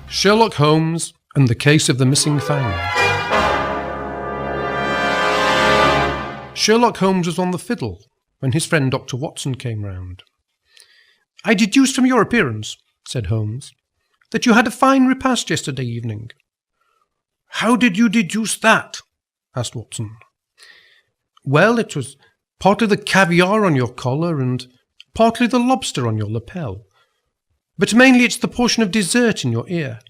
Sherlock Holmes and the Case of the Missing Fang. Sherlock Holmes was on the fiddle when his friend Dr. Watson came round. "I deduced from your appearance," said Holmes, "that you had a fine repast yesterday evening." "How did you deduce that?" asked Watson. "Well, it was partly the caviar on your collar and partly the lobster on your lapel. But mainly it's the portion of dessert in your ear."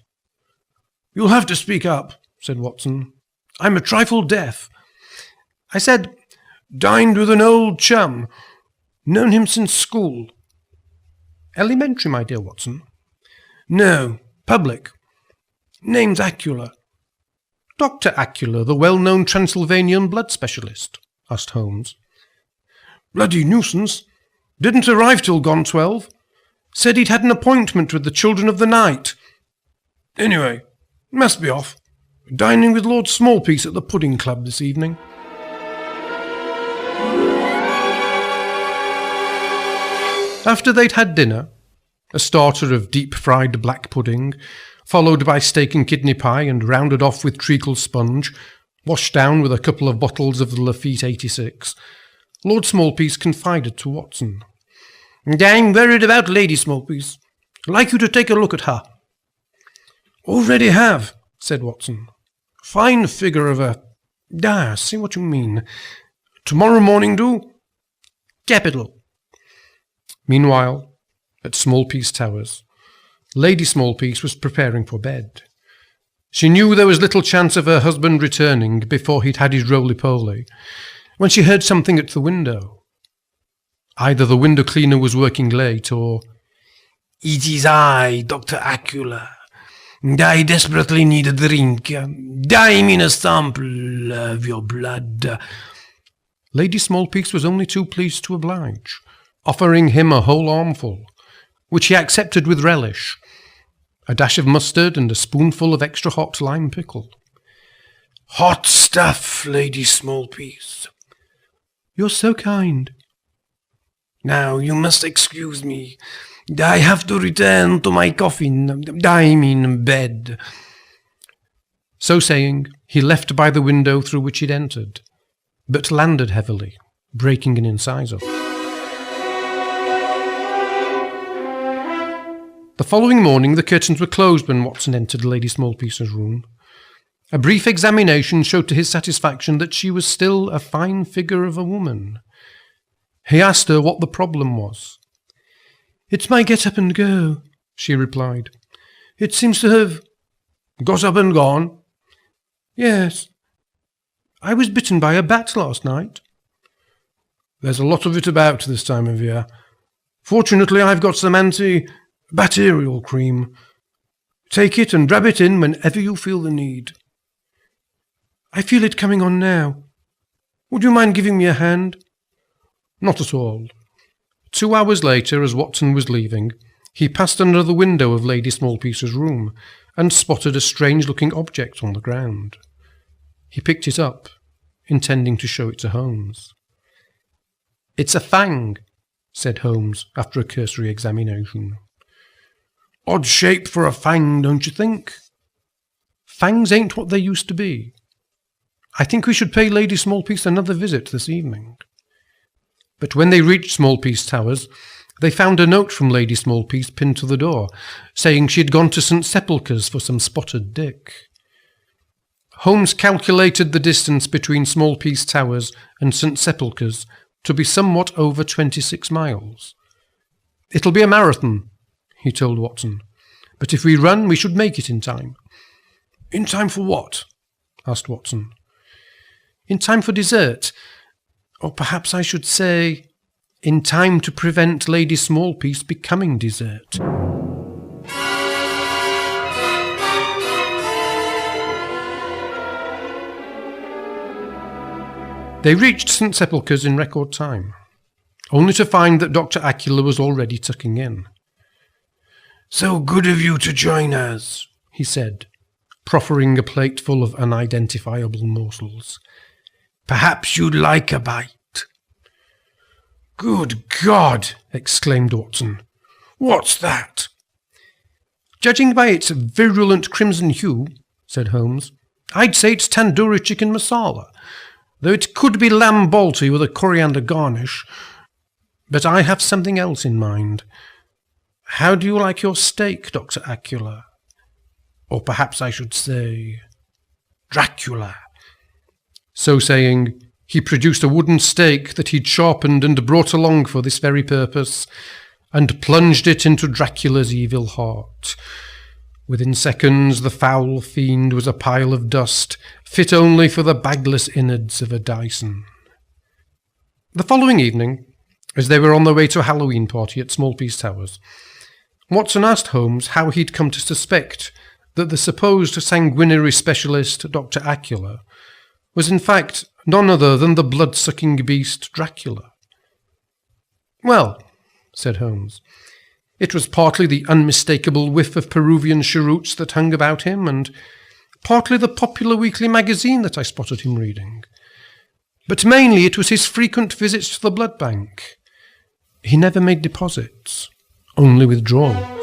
"You'll have to speak up," said Watson. "I'm a trifle deaf." "I said, dined with an old chum. Known him since school." "Elementary, my dear Watson." "No, public. Name's Acula." "Dr. Acula, the well-known Transylvanian blood specialist?" asked Holmes. "Bloody nuisance. Didn't arrive till gone 12. Said he'd had an appointment with the children of the night. Anyway, must be off. Dining with Lord Smallpiece at the Pudding Club this evening." After they'd had dinner, a starter of deep-fried black pudding, followed by steak and kidney pie and rounded off with treacle sponge, washed down with a couple of bottles of the Lafitte 86, Lord Smallpiece confided to Watson. "I'm worried about Lady Smallpiece. I'd like you to take a look at her." "Already have," said Watson. "Fine figure of a... I see what you mean. Tomorrow morning do?" "Capital." Meanwhile, at Smallpiece Towers, Lady Smallpiece was preparing for bed. She knew there was little chance of her husband returning before he'd had his roly-poly, when she heard something at the window. Either the window cleaner was working late, or... "It is I, Dr. Acula. I desperately need a drink. Dime in a sample of your blood." Lady Smallpiece was only too pleased to oblige, offering him a whole armful, which he accepted with relish, a dash of mustard and a spoonful of extra hot lime pickle. "Hot stuff, Lady Smallpiece." "You're so kind." "Now you must excuse me. I have to return to my coffin. I'm in bed." So saying, he left by the window through which he'd entered, but landed heavily, breaking an incisor. The following morning the curtains were closed when Watson entered Lady Smallpiece's room. A brief examination showed to his satisfaction that she was still a fine figure of a woman. He asked her what the problem was. "It's my get up and go," she replied. "It seems to have..." "Got up and gone?" "Yes. I was bitten by a bat last night." "There's a lot of it about this time of year. Fortunately I've got some anti-bacterial cream. Take it and rub it in whenever you feel the need." "I feel it coming on now. Would you mind giving me a hand?" "Not at all." 2 hours later, as Watson was leaving, he passed under the window of Lady Smallpiece's room and spotted a strange-looking object on the ground. He picked it up, intending to show it to Holmes. "It's a fang," said Holmes after a cursory examination. "Odd shape for a fang, don't you think?" "Fangs ain't what they used to be. I think we should pay Lady Smallpiece another visit this evening." But when they reached Smallpiece Towers, they found a note from Lady Smallpiece pinned to the door, saying she had gone to St. Sepulchre's for some spotted dick. Holmes calculated the distance between Smallpiece Towers and St. Sepulchre's to be somewhat over 26 miles. "It'll be a marathon," he told Watson, "but if we run, we should make it in time." "In time for what?" asked Watson. "In time for dessert. Or perhaps I should say, in time to prevent Lady Smallpiece becoming dessert." They reached St. Sepulchre's in record time, only to find that Dr. Acula was already tucking in. "So good of you to join us," he said, proffering a plate full of unidentifiable morsels. "Perhaps you'd like a bite." "Good God!" exclaimed Watson. "What's that?" Judging by its virulent crimson hue, said Holmes, I'd say it's tandoori chicken masala, though it could be lamb balti with a coriander garnish. But I have something else in mind. How do you like your steak, Dr. Acula? Or perhaps I should say, Dracula. So saying, he produced a wooden stake that he'd sharpened and brought along for this very purpose, and plunged it into Dracula's evil heart. Within seconds, the foul fiend was a pile of dust, fit only for the bagless innards of a Dyson. The following evening, as they were on their way to a Halloween party at Smallpiece Towers, Watson asked Holmes how he'd come to suspect that the supposed sanguinary specialist, Dr. Acula, was in fact none other than the blood-sucking beast Dracula. Well, said Holmes, it was partly the unmistakable whiff of Peruvian cheroots that hung about him, and partly the popular weekly magazine that I spotted him reading. But mainly it was his frequent visits to the blood bank. He never made deposits, only withdrawals.